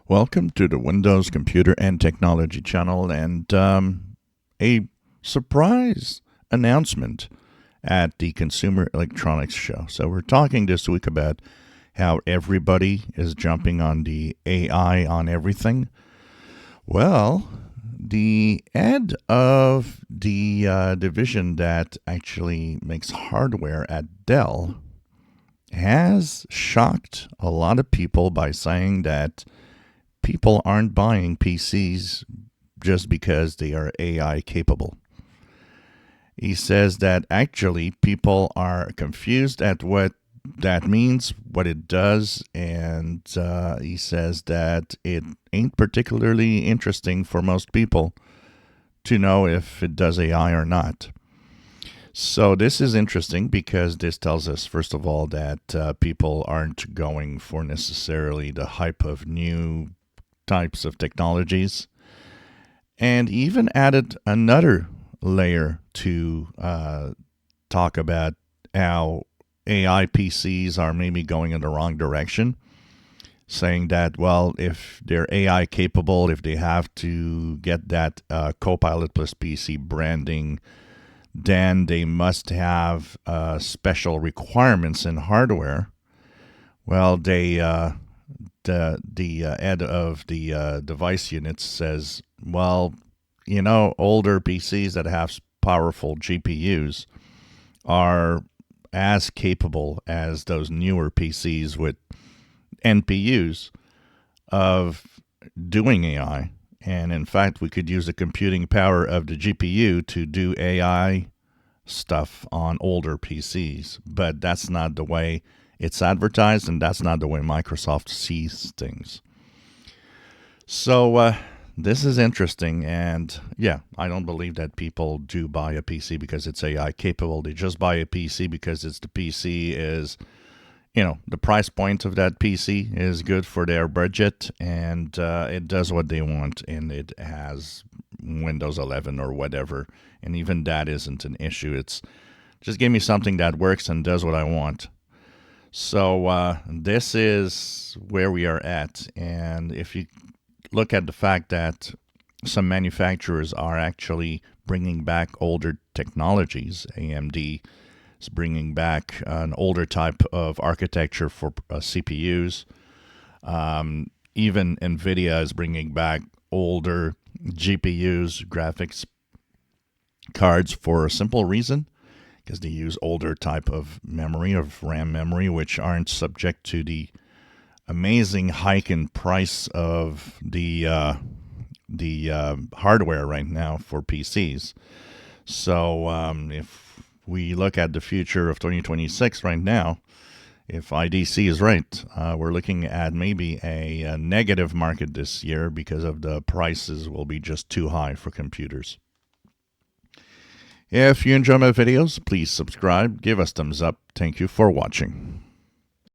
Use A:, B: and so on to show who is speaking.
A: Welcome to the Windows Computer and Technology channel and a surprise announcement at the Consumer Electronics Show. So we're talking this week about how everybody is jumping on the AI on everything. Well, the head of the division that actually makes hardware at Dell has shocked a lot of people by saying that people aren't buying PCs just because they are AI capable. He says that actually people are confused at what that means, what it does, and he says that it ain't particularly interesting for most people to know if it does AI or not. So this is interesting because this tells us, first of all, that people aren't going for necessarily the hype of new types of technologies, and even added another layer to talk about how AI PCs are maybe going in the wrong direction, saying that, well, if they're AI capable, if they have to get that Copilot plus PC branding, then they must have special requirements in hardware. Well, the head of the device unit says, well, older PCs that have powerful GPUs are as capable as those newer PCs with NPUs of doing AI. And in fact, we could use the computing power of the GPU to do AI stuff on older PCs. But that's not the way it's advertised, and that's not the way Microsoft sees things. So this is interesting, and yeah, I don't believe that people do buy a PC because it's AI capable. They just buy a PC because the PC is, the price point of that PC is good for their budget, and it does what they want, and it has Windows 11 or whatever, and even that isn't an issue. It's just give me something that works and does what I want. So this is where we are at, and if you look at the fact that some manufacturers are actually bringing back older technologies, AMD is bringing back an older type of architecture for CPUs. Even NVIDIA is bringing back older GPUs, graphics cards, for a simple reason, because they use older type of memory, of RAM memory, which aren't subject to the amazing hike in price of the hardware right now for PCs. So if we look at the future of 2026 right now, if IDC is right, we're looking at maybe a negative market this year because of the prices will be just too high for computers. If you enjoy my videos, please subscribe, give us thumbs up. Thank you for watching.